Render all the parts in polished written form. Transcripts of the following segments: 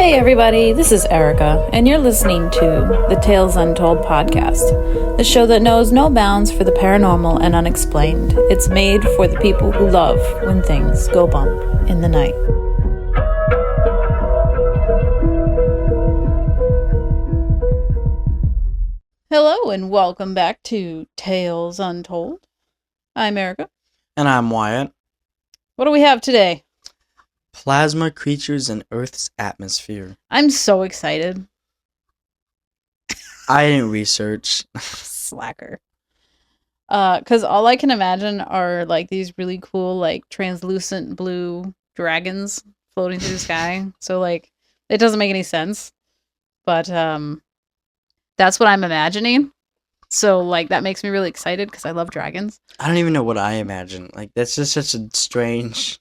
Hey everybody, this is Erica, and you're listening to the Tales Untold podcast, the show that knows no bounds for the paranormal and unexplained. It's made for the people who love when things go bump in the night. Hello and welcome back to Tales Untold. I'm Erica. And I'm Wyatt. What do we have today? Plasma creatures in Earth's atmosphere. I'm so excited. I didn't research. Slacker. Because all I can imagine are like these really cool, like translucent blue dragons floating through the sky. So like it doesn't make any sense. But that's what I'm imagining. So like that makes me really excited because I love dragons. I don't even know what I imagine. Like that's just such a strange.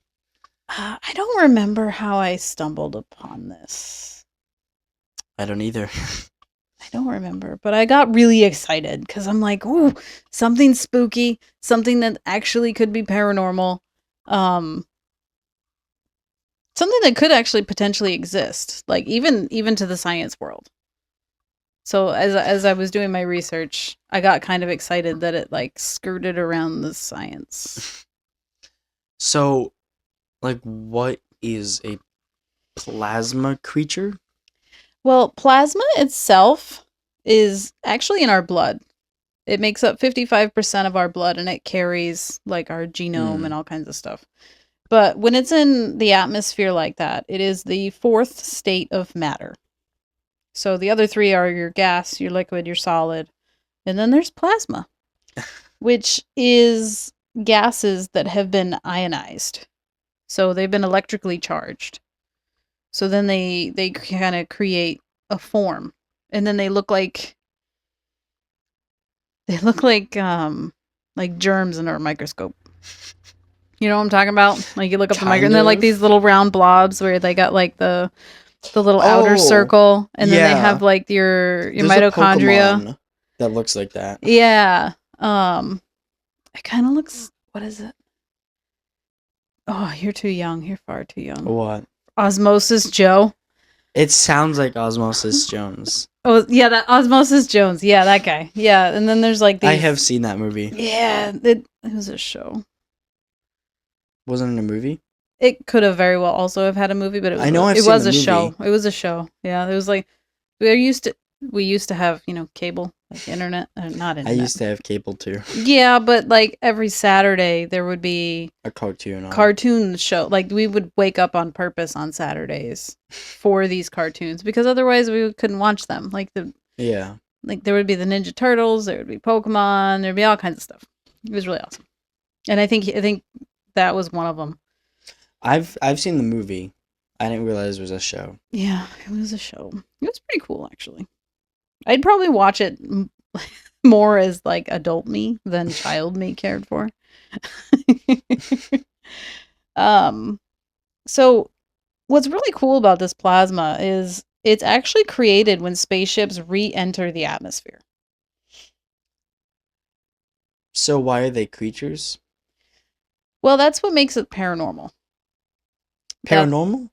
I don't remember how I stumbled upon this. I don't either. I don't remember, but I got really excited because I'm like, ooh, something spooky, something that actually could be paranormal, something that could actually potentially exist, like even to the science world. So as I was doing my research, I got kind of excited that it like skirted around the science. So, like, what is a plasma creature? Well, plasma itself is actually in our blood. It makes up 55% of our blood, and it carries like our genome and all kinds of stuff. But when it's in the atmosphere like that, it is the fourth state of matter. So the other three are your gas, your liquid, your solid, and then there's plasma, which is gases that have been ionized. So they've been electrically charged. So then they kind of create a form, and then they look like germs under a microscope. You know what I'm talking about? Like you look up the microscope, and they're like these little round blobs where they got like the little outer circle, and then they have like your There's mitochondria that looks like that. Yeah. It kind of looks. What is it? Oh, you're too young. You're far too young. What? Osmosis Joe. It sounds like Osmosis Jones. Oh, yeah, that Osmosis Jones. Yeah, that guy. Yeah, and then there's like these... I have seen that movie. Yeah, it was a show. Wasn't it a movie? It could have very well also have had a movie, but it was, it was a show. It was a show. Yeah, it was like we used to have, cable, like internet, not internet. I used to have cable too. Yeah, but like every Saturday there would be a cartoon show. Like we would wake up on purpose on Saturdays for these cartoons because otherwise we couldn't watch them. Like there would be the Ninja Turtles, there would be Pokemon, there'd be all kinds of stuff. It was really awesome, and I think that was one of them. I've seen the movie. I didn't realize it was a show. Yeah, it was a show. It was pretty cool, actually. I'd probably watch it more as like adult me than child me cared for. So what's really cool about this plasma is it's actually created when spaceships re-enter the atmosphere. So why are they creatures? Well, that's what makes it paranormal. Paranormal?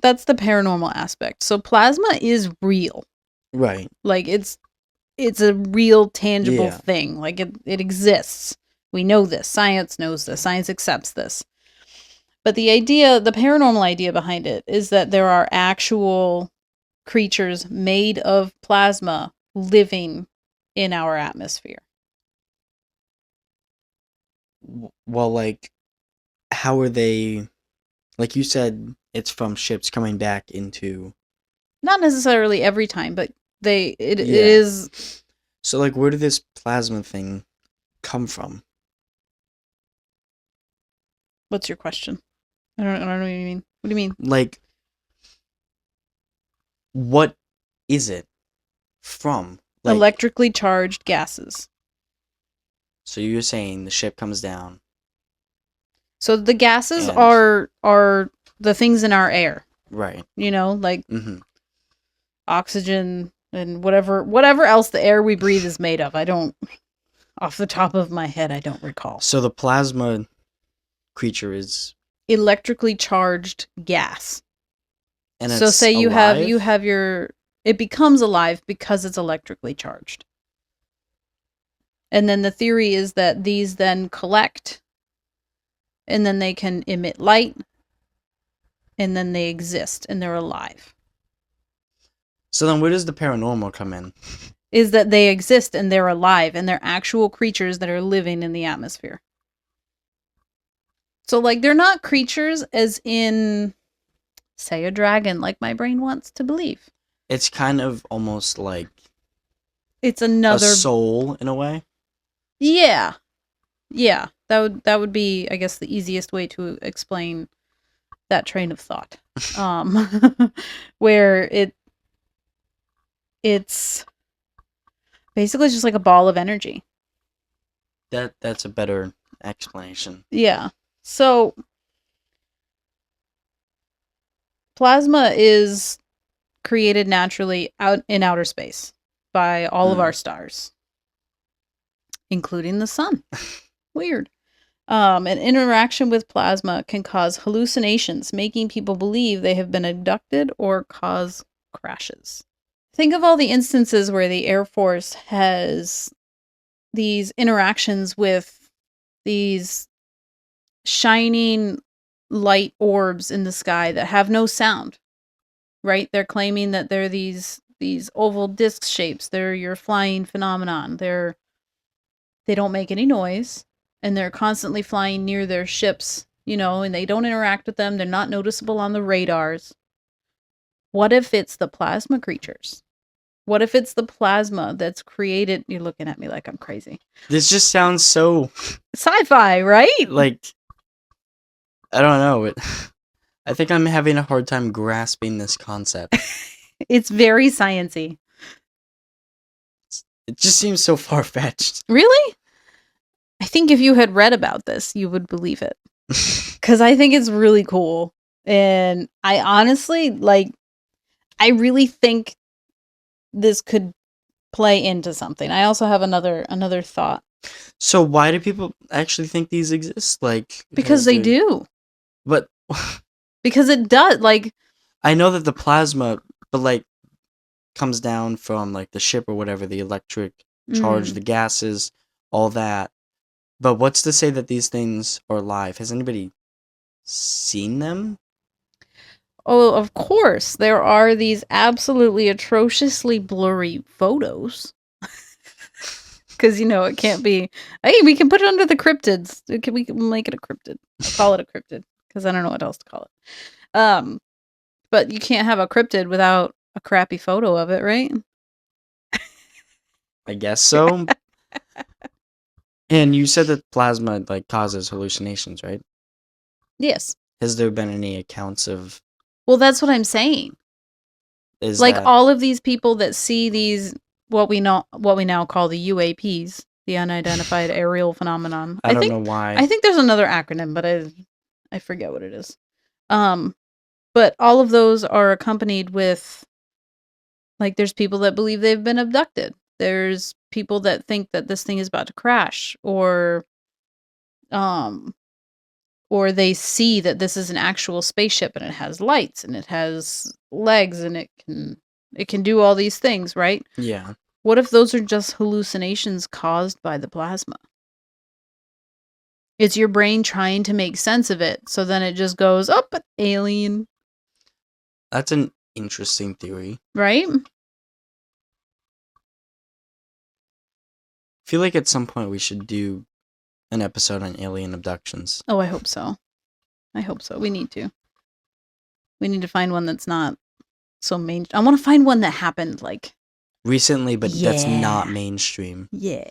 That's the paranormal aspect. So plasma is real. Right. Like it's a real tangible thing. Like it exists. We know this. Science knows this. Science accepts this. But the paranormal idea behind it is that there are actual creatures made of plasma living in our atmosphere. Well, like, how are they... Like you said, it's from ships coming back into... Not necessarily every time, but it is... So, like, where did this plasma thing come from? What's your question? I don't know what you mean. What do you mean? Like, what is it from? Like, electrically charged gases. So you're saying the ship comes down. So the gases are the things in our air. Right. Like oxygen and whatever else the air we breathe is made of. I don't, off the top of my head, I don't recall. So the plasma creature is... electrically charged gas. And So it's say you alive? have your it becomes alive because it's electrically charged. And then the theory is that these then collect and then they can emit light and then they exist and they're alive. So then where does the paranormal come in? Is that they exist and they're alive and they're actual creatures that are living in the atmosphere. So like they're not creatures as in say a dragon like my brain wants to believe. It's kind of almost like It's a another soul in a way. yeah. Yeah. That would be I guess the easiest way to explain that train of thought. Where it's basically just like a ball of energy. That's a better explanation. Yeah. So plasma is created naturally out in outer space by all of our stars, including the sun. Weird. An interaction with plasma can cause hallucinations, making people believe they have been abducted or cause crashes. Think of all the instances where the Air Force has these interactions with these shining light orbs in the sky that have no sound, right? They're claiming that they're these oval disc shapes. They're your flying phenomenon. They don't make any noise and they're constantly flying near their ships, and they don't interact with them. They're not noticeable on the radars. What if it's the plasma creatures? What if it's the plasma that's created? You're looking at me like I'm crazy. This just sounds so Sci-fi, right? like I don't know. I think I'm having a hard time grasping this concept. It's very science-y. It just seems so far-fetched. Really? I think if you had read about this, you would believe it. Because I think it's really cool. And I honestly, I really think this could play into something. I also have another thought. So why do people actually think these exist? Like Because they they're- do. But Because it does. I know that the plasma, but like comes down from like the ship or whatever, the electric charge, the gases, all that. But what's to say that these things are alive? Has anybody seen them? Oh, of course. There are these absolutely atrociously blurry photos. Because, it can't be. Hey, we can put it under the cryptids. We can make it a cryptid. I'll call it a cryptid. Because I don't know what else to call it. But you can't have a cryptid without a crappy photo of it, right? I guess so. And you said that plasma like causes hallucinations, right? Yes. Has there been any accounts of? Well, that's what I'm saying. Is Like that all of these people that see these what we now call the UAPs, the unidentified aerial phenomenon. I don't know why. I think there's another acronym, but I forget what it is. But all of those are accompanied with there's people that believe they've been abducted. There's people that think that this thing is about to crash um or they see that this is an actual spaceship and it has lights and it has legs and it can do all these things, right? Yeah. What if those are just hallucinations caused by the plasma? It's your brain trying to make sense of it, so then it just goes, "Oh, but alien." That's an interesting theory. Right? I feel like at some point we should do an episode on alien abductions. Oh, I hope so. We need to. We need to find one that's not so main. I want to find one that happened Recently, but that's Yeah. not mainstream. Yeah.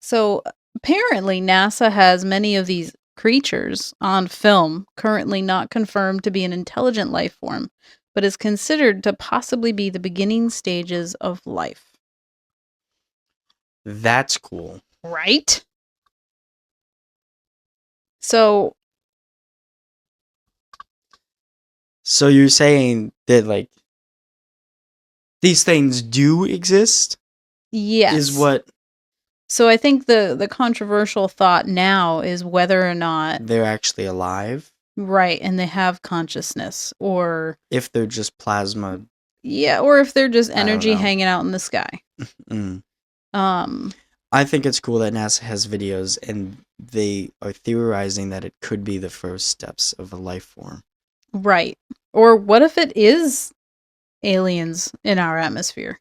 So apparently NASA has many of these creatures on film, currently not confirmed to be an intelligent life form, but is considered to possibly be the beginning stages of life. That's cool. Right? So you're saying that like these things do exist? yes. Is what So I think the controversial thought now is whether or not they're actually alive. Right, and they have consciousness, or if they're just plasma. Yeah, or if they're just I don't energy know. hanging out in the sky. I think it's cool that NASA has videos and they are theorizing that it could be the first steps of a life form. Right. Or what if it is aliens in our atmosphere?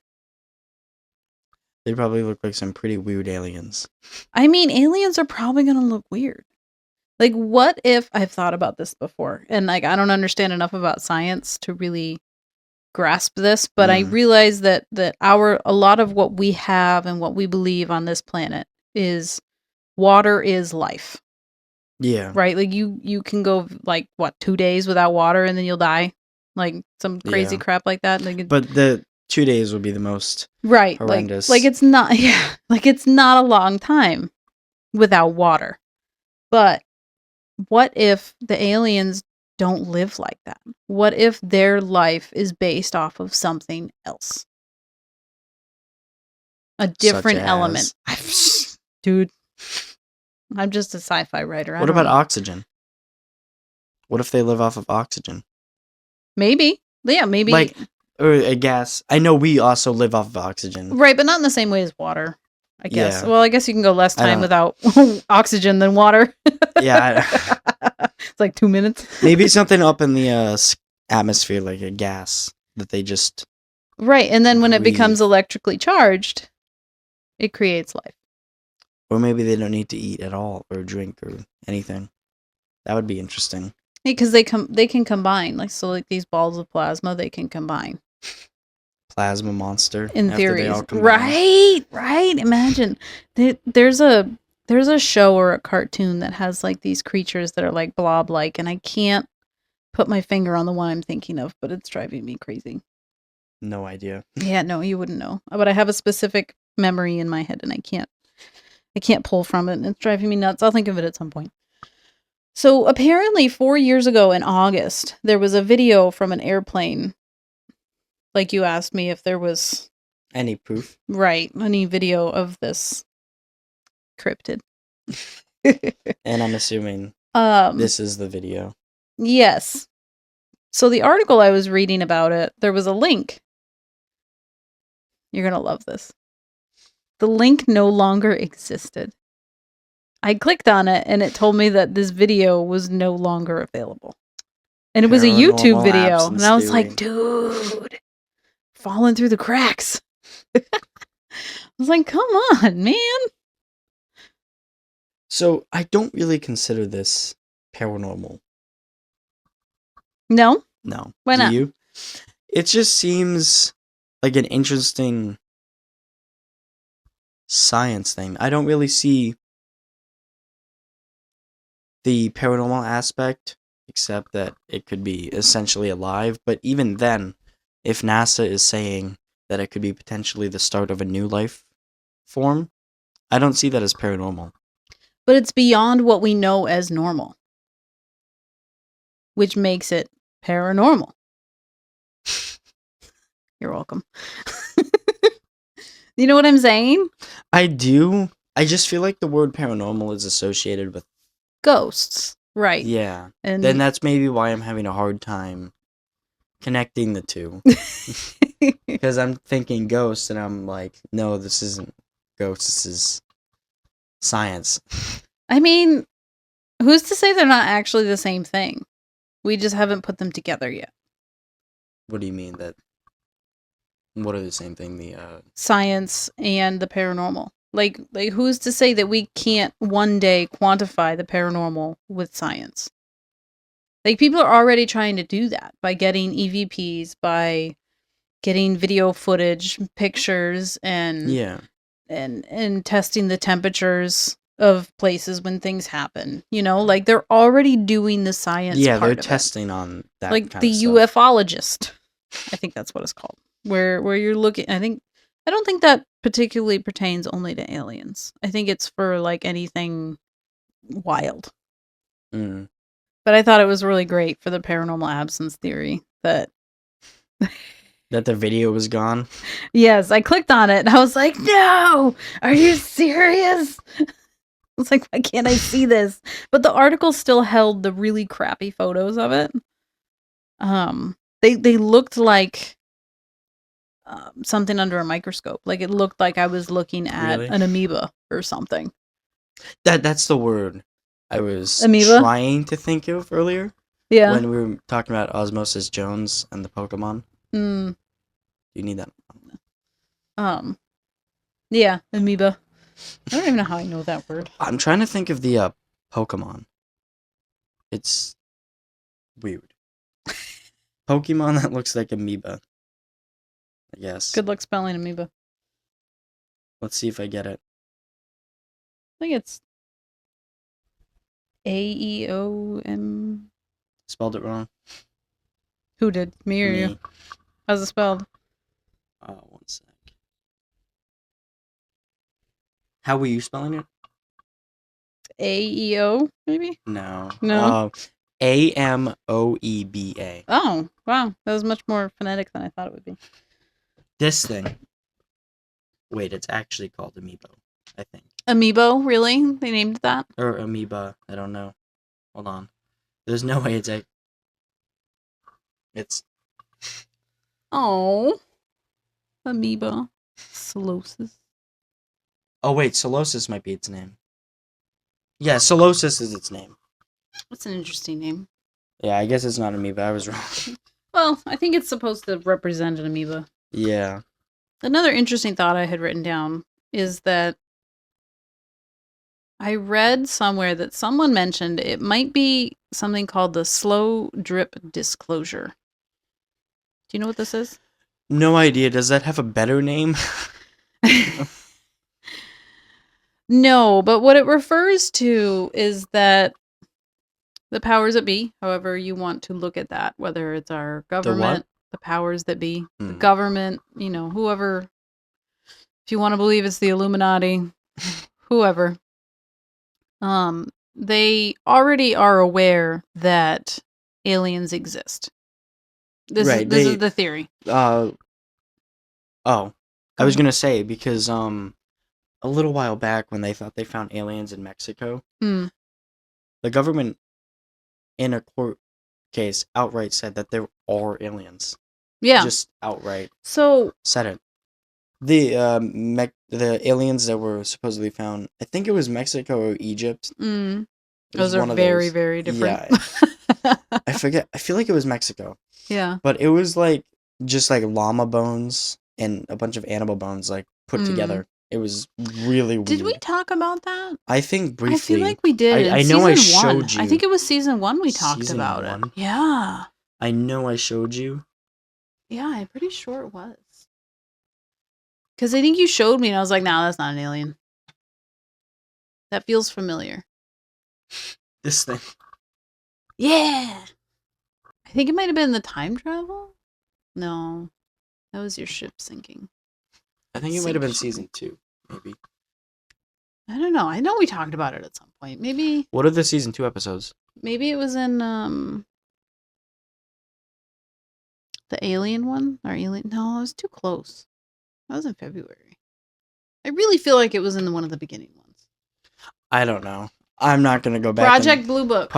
They probably look like some pretty weird aliens. I mean, aliens are probably going to look weird. Like, what if I've thought about this before, and like I don't understand enough about science to really grasp this, but I realize that a lot of what we have and what we believe on this planet is water is life. Yeah. Right? Like you can go like what 2 days without water and then you'll die. Like some crazy crap like that. Like but the 2 days would be the most right, horrendous. Like it's not like it's not a long time without water. But what if the aliens don't live like that? What if their life is based off of something else? A different element. Dude, I'm just a sci-fi writer. What about oxygen? What if they live off of oxygen? Maybe. Yeah, maybe. Like, or a gas. I know we also live off of oxygen. Right, but not in the same way as water, I guess. Yeah. Well, I guess you can go less time without oxygen than water. Yeah. It's like 2 minutes. Maybe something up in the atmosphere, like a gas that they just... Right, and then when it becomes electrically charged, it creates life. Or maybe they don't need to eat at all or drink or anything. That would be interesting. Because they can combine. Like these balls of plasma, they can combine. Plasma monster. In theory. Right. Imagine. There's a show or a cartoon that has like these creatures that are like blob-like, and I can't put my finger on the one I'm thinking of, but it's driving me crazy. No idea. Yeah, no, you wouldn't know. But I have a specific memory in my head, and I can't pull from it, and it's driving me nuts. I'll think of it at some point. So apparently 4 years ago in August, there was a video from an airplane. Like you asked me if there was... Any proof? Right, any video of this cryptid. And I'm assuming this is the video. Yes. So the article I was reading about it, there was a link. You're going to love this. The link no longer existed. I clicked on it and it told me that this video was no longer available. And it was a YouTube video. And I was like, dude, falling through the cracks. I was like, come on, man. So I don't really consider this paranormal. No? No. Why not? Do you? It just seems like an interesting science thing. I don't really see the paranormal aspect, except that it could be essentially alive. But even then, if NASA is saying that it could be potentially the start of a new life form, I don't see that as paranormal. But it's beyond what we know as normal, which makes it paranormal. You're welcome. You know what I'm saying? I do. I just feel like the word paranormal is associated with ghosts, right? Yeah. And then that's maybe why I'm having a hard time connecting the two. Because I'm thinking ghosts and I'm like, no, this isn't ghosts, this is science. I mean, who's to say they're not actually the same thing? We just haven't put them together yet. What do you mean that? What are the same thing? The science and the paranormal. Like who's to say that we can't one day quantify the paranormal with science? Like people are already trying to do that by getting EVPs, by getting video footage, pictures, and and testing the temperatures of places when things happen. You know, like they're already doing the science. Yeah, part they're of testing on that. Like kind the of stuff. ufologist, I think that's what it's called. Where you're looking. I don't think that particularly pertains only to aliens. I think it's for like anything wild. Mm. But I thought it was really great for the paranormal absence theory that That the video was gone? Yes, I clicked on it and I was like, no! Are you serious? It's like, why can't I see this? But the article still held the really crappy photos of it. They looked like something under a microscope. Like it looked like I was looking at Really? an amoeba or something. That's the word I was Amoeba? trying to think of earlier Yeah. when we were talking about Osmosis Jones and the Pokemon. Mm, You need that. yeah, amoeba. I don't even know how I know that word. I'm trying to think of the Pokemon. It's weird. Pokemon that looks like amoeba. I guess. Good luck spelling amoeba. Let's see if I get it. I think it's Aeom. Spelled it wrong. Who did? Me or you? Me. How's it spelled? One sec. How were you spelling it? Aeo, maybe? No. No. Amoeba. Oh, wow. That was much more phonetic than I thought it would be. This thing. Wait, it's actually called Amiibo, I think. Amiibo, really? They named that? Or Amoeba, I don't know. Hold on. There's no way it's Oh. Amoeba. Solosis. Oh wait, Solosis might be its name. Yeah, Solosis is its name. That's an interesting name. Yeah, I guess it's not amoeba, I was wrong. Well, I think it's supposed to represent an amoeba. Yeah. Another interesting thought I had written down is that I read somewhere that someone mentioned it might be something called the slow drip disclosure. Do you know what this is? No idea. Does that have a better name? No, but what it refers to is that the powers that be, however you want to look at that, whether it's our government, the powers that be, the government, whoever, if you want to believe it's the Illuminati, whoever, they already are aware that aliens exist. This is the theory. I was gonna say because a little while back when they thought they found aliens in Mexico, the government in a court case outright said that there are aliens. Yeah, just outright. So said it. The aliens that were supposedly found, I think it was Mexico or Egypt. Those are very, very different. Yeah. I forget. I feel like it was Mexico. Yeah. But it was like just like llama bones and a bunch of animal bones like put together. It was really weird. Did we talk about that? I think briefly. I feel like we did. I know I showed you. I think it was season 1 we talked about it. Yeah. I know I showed you. Yeah, I'm pretty sure it was. Because I think you showed me and I was like, nah, that's not an alien. That feels familiar. This thing. Yeah. I think it might have been the time travel. No. That was your ship sinking. I think it might have been season 2, maybe. I don't know. I know we talked about it at some point. Maybe. What are the season 2 episodes? Maybe it was in the alien one? Or alien? No, it was too close. That was in February. I really feel like it was in one of the beginning ones. I don't know. I'm not going to go back. Project Blue Book.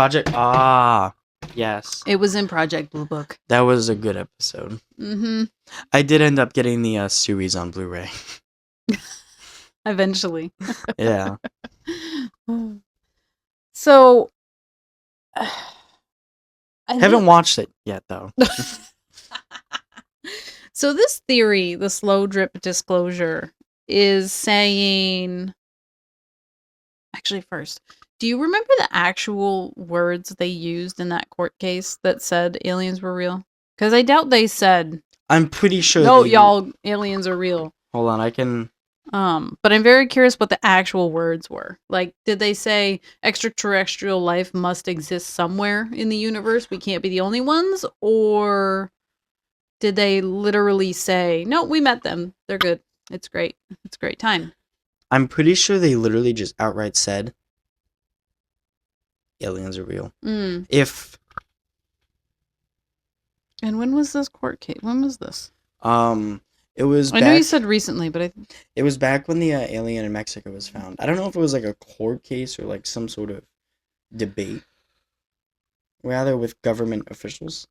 Yes. It was in Project Blue Book. That was a good episode. Mm-hmm. I did end up getting the series on Blu-ray. Eventually. Yeah. So... I haven't watched it yet, though. So this theory, the slow drip disclosure, is saying... Actually, first, do you remember the actual words they used in that court case that said aliens were real? Because I doubt they said... I'm pretty sure no, y'all, aliens are real. Hold on, I can... But I'm very curious what the actual words were. Like, did they say extraterrestrial life must exist somewhere in the universe? We can't be the only ones? Or did they literally say, no, we met them. They're good. It's great. It's a great time. I'm pretty sure they literally just outright said aliens are real. And when was this court case? When was this? It was I know back. you said recently, but It was back when the alien in Mexico was found. I don't know if it was like a court case or like some sort of debate, rather with government officials.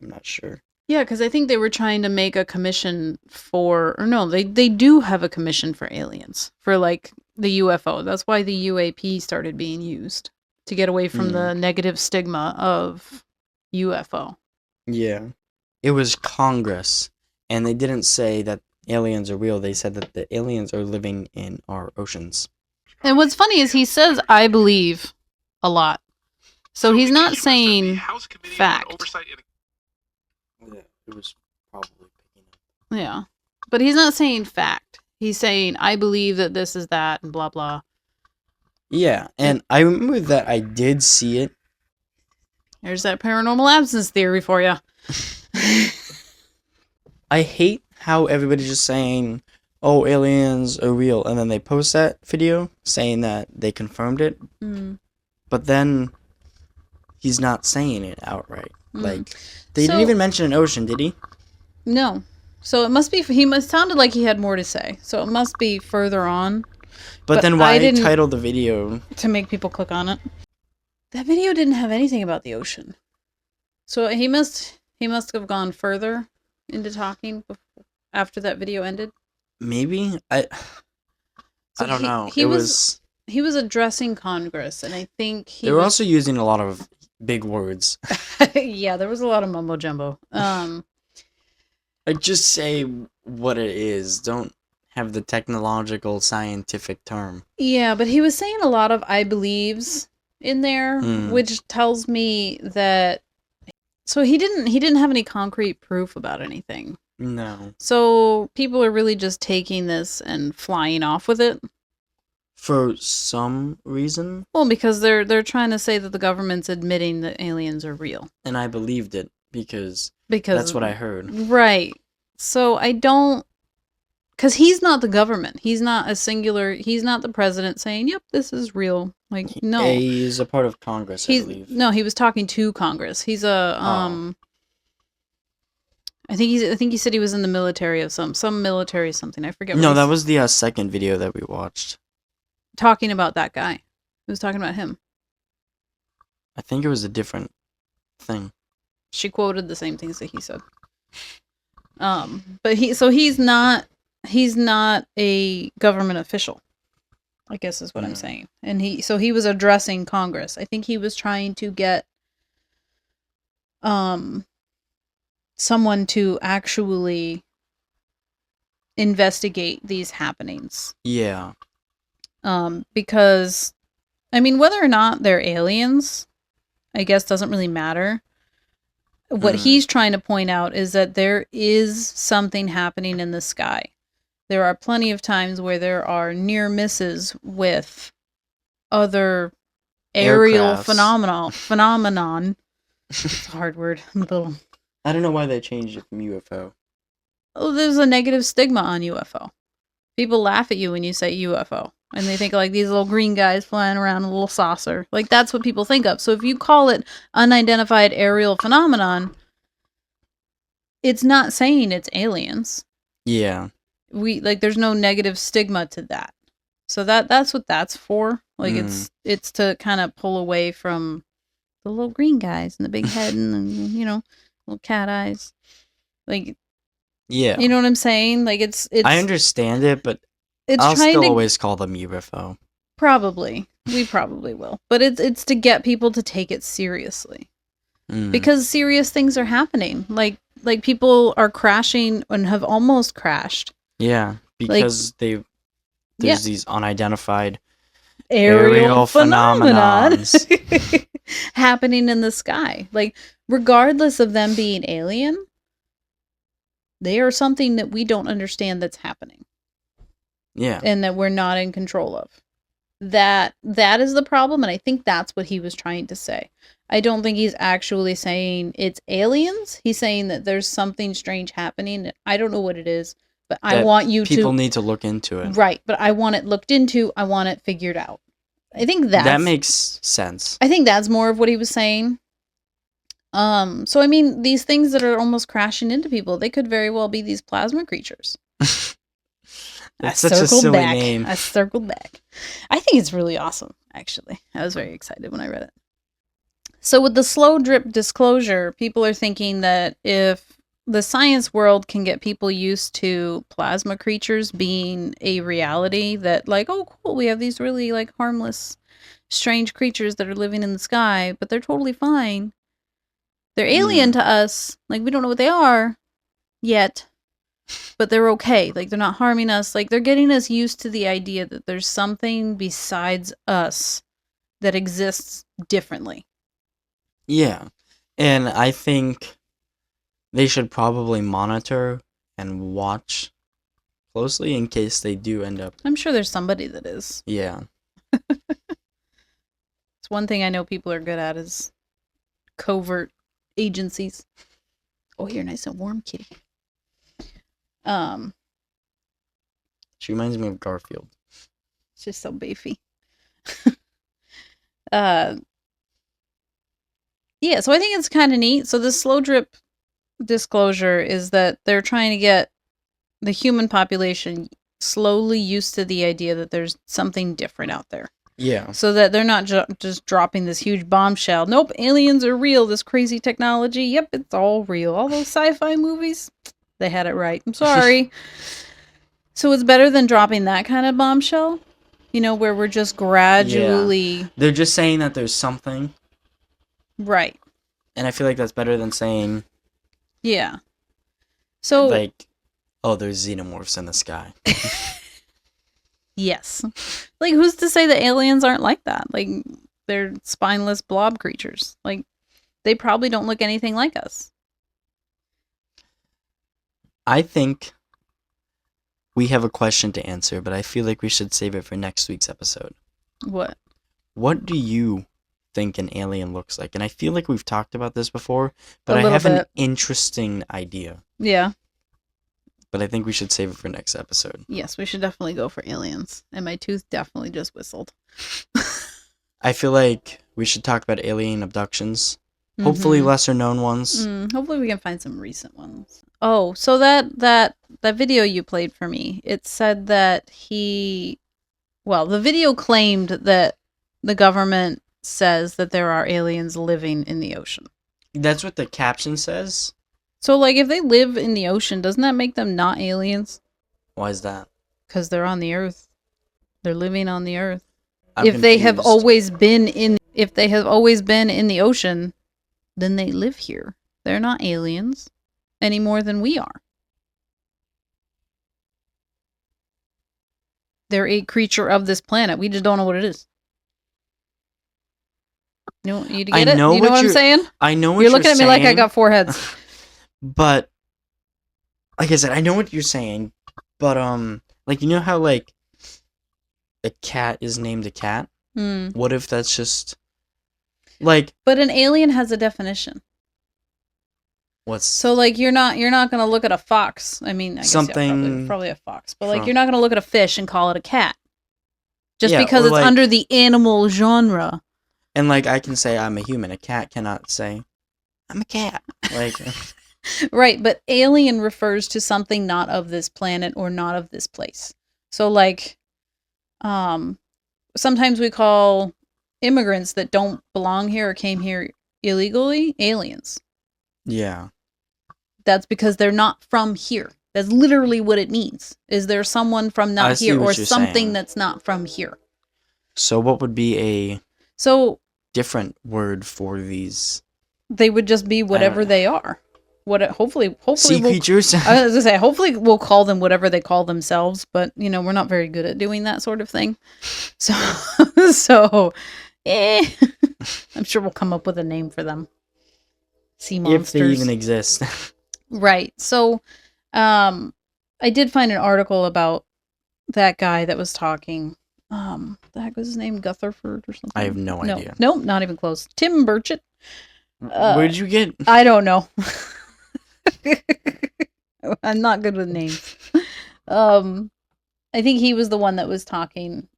I'm not sure. yeah, because I think they were trying to make a commission for, or no, they do have a commission for aliens for like the UFO. That's why the UAP started being used to get away from the negative stigma of UFO. Yeah, it was Congress, and they didn't say that aliens are real. They said that the aliens are living in our oceans. And what's funny is he says "I believe" a lot, so he's not saying fact. Yeah, it was probably picking up. Yeah, but he's not saying fact. He's saying "I believe that this is that" and blah blah. Yeah, and I remember that I did see it. There's that paranormal absence theory for you. I hate how everybody's just saying, "Oh, aliens are real," and then they post that video saying that they confirmed it. But then he's not saying it outright. Like they didn't even mention an ocean, did he? No. So it must be sounded like he had more to say. So it must be further on. But then why title the video to make people click on it? That video didn't have anything about the ocean. So he must have gone further into talking after that video ended. Maybe I don't know. He was addressing Congress, and I think they were also using a lot of big words. Yeah, there was a lot of mumbo jumbo. Like just say what it is. Don't have the technological scientific term. Yeah, but he was saying a lot of "I believes" in there, which tells me that. So he didn't have any concrete proof about anything. No. So people are really just taking this and flying off with it. For some reason? Well, because they're trying to say that the government's admitting that aliens are real. And I believed it because that's what I heard. Right. So I don't... Because he's not the government. He's not the president saying, yep, this is real. Like, no. He's a part of Congress, I believe. No, he was talking to Congress. He's a... I think he said he was in the military of some military something. I forget. No, that was the second video that we watched. Talking about that guy. He was talking about him. I think it was a different thing. She quoted the same things that he said. But he's not a government official, I guess is what I'm saying. And he was addressing Congress. I think he was trying to get someone to actually investigate these happenings. Yeah. Because, I mean, whether or not they're aliens, I guess doesn't really matter. What he's trying to point out is that there is something happening in the sky. There are plenty of times where there are near misses with other aerial phenomenon. It's a hard word. I don't know why they changed it from UFO. Oh, there's a negative stigma on UFO. People laugh at you when you say UFO. And they think like these little green guys flying around in a little saucer. Like that's what people think of. So if you call it unidentified aerial phenomenon, it's not saying it's aliens. Yeah. There's no negative stigma to that. So that's what that's for. Like it's to kind of pull away from the little green guys and the big head and little cat eyes. Like, yeah. You know what I'm saying? Like it's I understand it, but I'll still always call them UFO. Probably. We probably will. But it's to get people to take it seriously. Because serious things are happening. Like people are crashing and have almost crashed. Yeah, because there's these unidentified aerial phenomena happening in the sky. Like, regardless of them being alien, they are something that we don't understand that's happening. Yeah. And that we're not in control of. That is the problem, and I think that's what he was trying to say. I don't think he's actually saying it's aliens. He's saying that there's something strange happening. I don't know what it is, but I want you people need to look into it. Right, but I want it looked into. I want it figured out. I think that makes sense. I think that's more of what he was saying. So I mean, these things that are almost crashing into people, they could very well be these plasma creatures. It's such a silly name. I circled back. I think it's really awesome, actually. I was very excited when I read it. So with the slow drip disclosure, people are thinking that if the science world can get people used to plasma creatures being a reality, that like, oh cool, we have these really like harmless, strange creatures that are living in the sky, but they're totally fine. They're alien to us. Like, we don't know what they are yet, but they're okay. Like, they're not harming us. Like, they're getting us used to the idea that there's something besides us that exists differently. Yeah. And I think they should probably monitor and watch closely in case they do end up. I'm sure there's somebody that is. Yeah. It's one thing I know people are good at is covert agencies. Oh, you're nice and warm, kitty. She reminds me of Garfield. It's just so beefy. Yeah, so I think it's kind of neat. So the slow drip disclosure is that they're trying to get the human population slowly used to the idea that there's something different out there. Yeah. So that they're not just dropping this huge bombshell. Nope, aliens are real. This crazy technology. Yep, it's all real. All those sci-fi movies, they had it right. I'm sorry. So it's better than dropping that kind of bombshell, where we're just gradually... Yeah. They're just saying that there's something. Right. And I feel like that's better than saying... Yeah. So... Like, oh, there's xenomorphs in the sky. Yes. Like, who's to say that aliens aren't like that? Like, they're spineless blob creatures. Like, they probably don't look anything like us. I think we have a question to answer, but I feel like we should save it for next week's episode. What? What do you think an alien looks like? And I feel like we've talked about this before, but I have an interesting idea. Yeah. But I think we should save it for next episode. Yes, we should definitely go for aliens. And my tooth definitely just whistled. I feel like we should talk about alien abductions. Mm-hmm. Hopefully lesser known ones. Hopefully we can find some recent ones. Oh, so that video you played for me, it said that the video claimed that the government says that there are aliens living in the ocean. That's what the caption says? So, like, if they live in the ocean, doesn't that make them not aliens? Why is that? Because they're on the Earth. They're living on the Earth. I'm if confused. they have always been in the ocean, then they live here. They're not aliens any more than we are. They're a creature of this planet. We just don't know what it is. You get it? You know what I'm saying? I know what you're looking at me like I got four heads. But like I said, I know what you're saying. But like, you know how like a cat is named a cat? What if that's just like... But an alien has a definition. What's... So like you're not gonna look at a fox. I mean, I guess probably a fox. But like you're not gonna look at a fish and call it a cat. Just because it's like, under the animal genre. And like I can say I'm a human. A cat cannot say I'm a cat. Like right, but alien refers to something not of this planet or not of this place. So like sometimes we call immigrants that don't belong here or came here illegally aliens. Yeah. That's because they're not from here. That's literally what it means. Is there someone from not here or something that's not from here? So what would be a different word for these? They would just be whatever they are. Hopefully sea creatures. I was gonna say hopefully we'll call them whatever they call themselves, but we're not very good at doing that sort of thing. So I'm sure we'll come up with a name for them. Sea monsters. If they even exist. Right. So I did find an article about that guy that was talking. The heck was his name? Gutherford or something? I have no idea. Nope, not even close. Tim Burchett. Where did you get? I don't know. I'm not good with names. I think he was the one that was talking.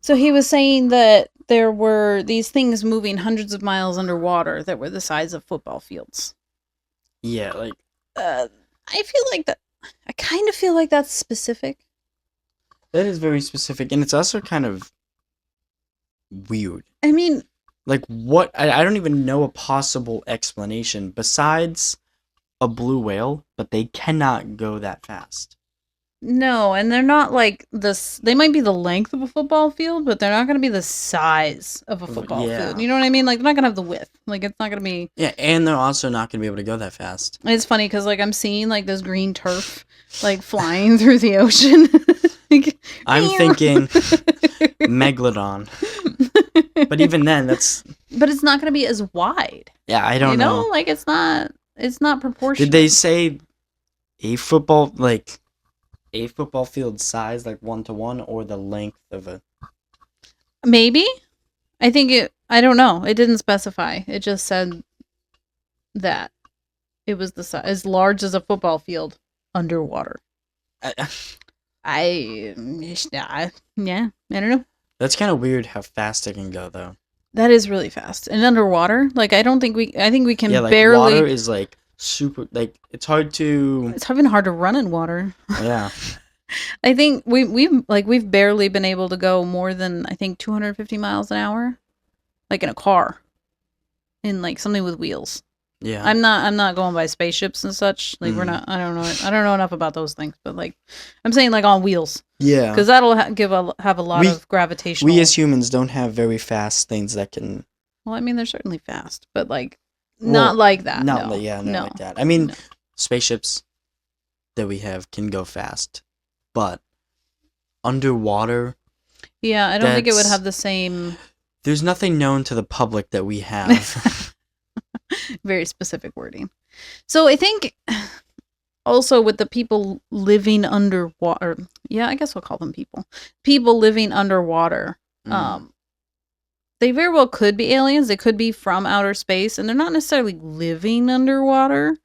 So he was saying that there were these things moving hundreds of miles underwater that were the size of football fields. Yeah, like I feel like that. I kind of feel like that's specific. that is very specific, and it's also kind of weird. I mean, like what? I don't even know a possible explanation besides a blue whale, but they cannot go that fast. no, and they're not like this. They might be the length of a football field, but they're not going to be the size of a football field. You know what I mean? Like, they're not going to have the width. Like, it's not going to be. Yeah, and they're also not going to be able to go that fast. It's funny because, like, I'm seeing, like, this green turf, like, flying through the ocean. Like, I'm thinking Megalodon. But even then, that's. But it's not going to be as wide. Yeah, I don't know. Like, it's not proportional. Did they say a football field size, like 1-to-1, or the length of a? Maybe. I don't know. It didn't specify. It just said that it was the size as large as a football field underwater. I don't know. That's kind of weird how fast it can go, though. That is really fast. And underwater, like, I think we can like, barely. Water is like super, like, it's hard to. It's even hard to run in water. Yeah. I think we've barely been able to go more than, I think, 250 miles an hour, like in a car, in like something with wheels. Yeah. I'm not going by spaceships and such. Like, we're not. I don't know enough about those things, but like, I'm saying like on wheels. Yeah. Because that'll have a lot of gravitational. We as humans don't have very fast things that can. Well, I mean, they're certainly fast, but like, not like that. Not no. like that. I mean, spaceships that we have can go fast, but underwater. Yeah, I don't think it would have the same. There's nothing known to the public that we have. Very specific wording. So I think also with the people living underwater, yeah, I guess we'll call them people living underwater, they very well could be aliens. They could be from outer space, and they're not necessarily living underwater.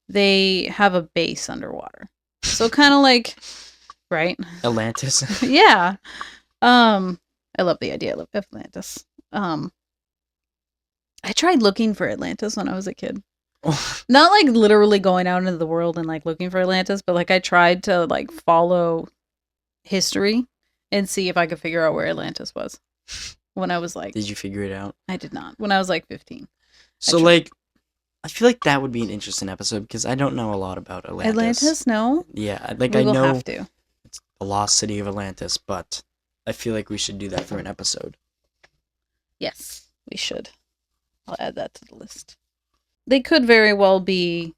They have a base underwater. So kind of like, right? Atlantis. Yeah. I love the idea of Atlantis. I tried looking for Atlantis when I was a kid. Not like literally going out into the world and like looking for Atlantis, but like I tried to like follow history and see if I could figure out where Atlantis was when I was like. Did you figure it out? I did not. When I was like 15. So like, I feel like that would be an interesting episode because I don't know a lot about Atlantis. Atlantis, no? Yeah, like we will I know have to. It's the lost city of Atlantis, but I feel like we should do that for an episode. Yes, we should. I'll add that to the list. They could very well be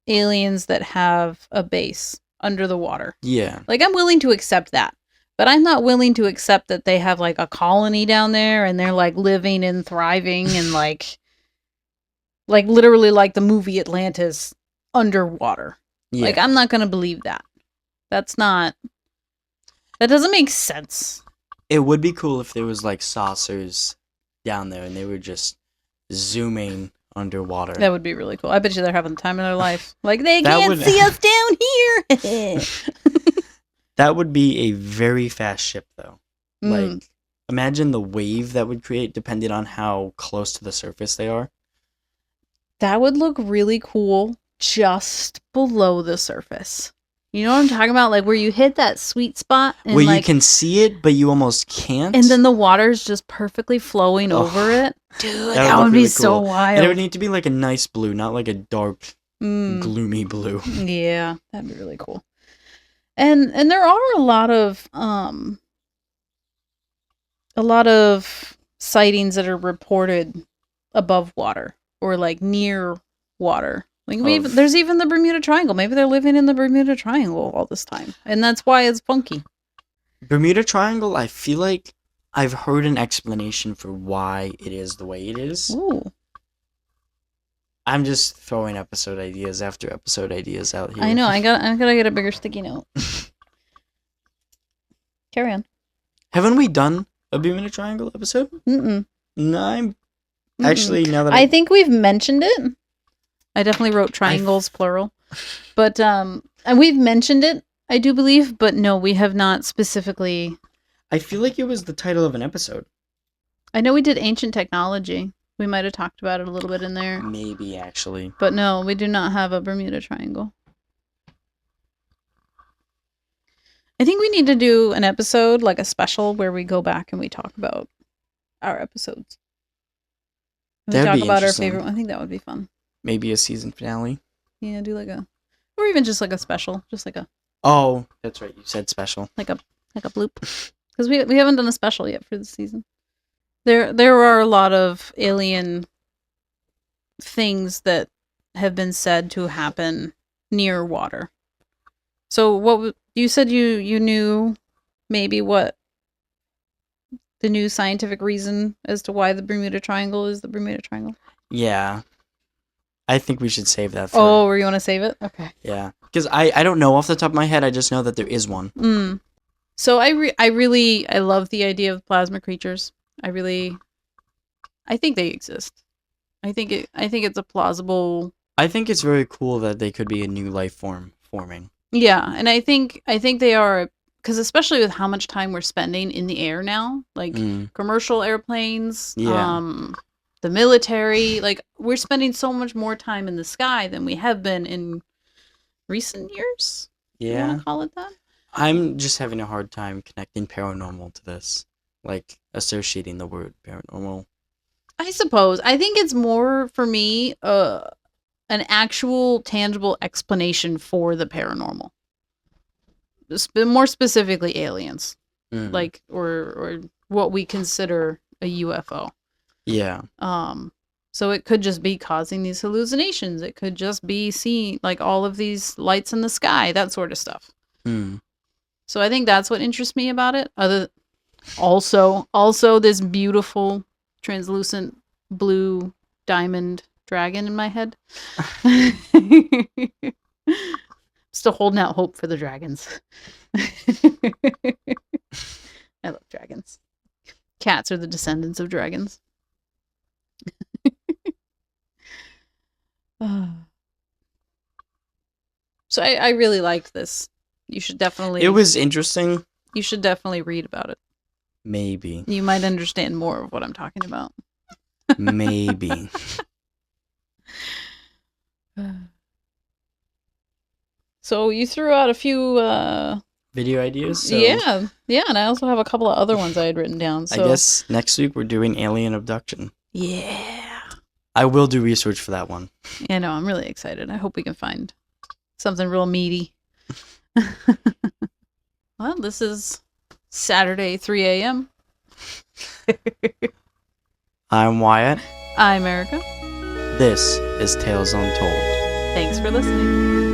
aliens that have a base under the water. Yeah. Like, I'm willing to accept that. But I'm not willing to accept that they have, like, a colony down there and they're, like, living and thriving and, like literally like the movie Atlantis underwater. Yeah. Like, I'm not going to believe that. That doesn't make sense. It would be cool if there was, like, saucers down there and they were just zooming underwater. That would be really cool. I bet you they're having the time of their life. Like, they can't see us down here. That would be a very fast ship, though. Like, imagine the wave that would create depending on how close to the surface they are. That would look really cool just below the surface. You know what I'm talking about? Like, where you hit that sweet spot. And where like, you can see it, but you almost can't. And then the water's just perfectly flowing over it. Dude, that would be cool. So wild. And it would need to be like a nice blue, not like a dark, gloomy blue. Yeah, that'd be really cool. And there are a lot of sightings that are reported above water or like near water. Like there's even the Bermuda Triangle. Maybe they're living in the Bermuda Triangle all this time, and that's why it's funky. Bermuda Triangle, I feel like I've heard an explanation for why it is the way it is. Ooh. I'm just throwing episode ideas after episode ideas out here. I know. I gotta get a bigger sticky note. Carry on. Haven't we done a Bermuda Triangle episode? No, actually, now that I think we've mentioned it. I definitely wrote triangles, plural. But, and we've mentioned it, I do believe, but no, we have not specifically. I feel like it was the title of an episode. I know we did ancient technology. We might have talked about it a little bit in there. Maybe, actually. But no, we do not have a Bermuda Triangle. I think we need to do an episode, like a special, where we go back and we talk about our episodes. We talk about our favorite one. I think that would be fun. Maybe a season finale. Yeah, do like a, or even just like a special, just like a. Oh, that's right. You said special. Like a bloop, because we haven't done a special yet for the season. There are a lot of alien things that have been said to happen near water. So what you said you knew maybe what the new scientific reason as to why the Bermuda Triangle is the Bermuda Triangle? Yeah. I think we should save that for... Oh, or you want to save it? Okay. Yeah. Because I don't know off the top of my head. I just know that there is one. So I love the idea of plasma creatures. I think they exist. I think it's a plausible... I think it's very cool that they could be a new life form forming. Yeah, and I think they are, because especially with how much time we're spending in the air now, like commercial airplanes, the military, like we're spending so much more time in the sky than we have been in recent years. Yeah. You want to call it that? I'm just having a hard time connecting paranormal to this, like associating the word paranormal. I suppose. I think it's more for me an actual tangible explanation for the paranormal. More specifically aliens. Like or what we consider a UFO. Yeah. So it could just be causing these hallucinations. It could just be seeing like all of these lights in the sky, that sort of stuff. So I think that's what interests me about it. Also this beautiful translucent blue diamond dragon in my head. Still holding out hope for the dragons. I love dragons. Cats are the descendants of dragons. So I really liked this. You should definitely... It was interesting. You should definitely read about it. Maybe. You might understand more of what I'm talking about. Maybe. So you threw out a few... video ideas? So yeah, and I also have a couple of other ones I had written down. So. I guess next week we're doing alien abduction. Yeah. I will do research for that one. Yeah, no, I'm really excited. I hope we can find something real meaty. Well, this is Saturday, 3 a.m. I'm Wyatt. I'm Erica. This is Tales Untold. Thanks for listening.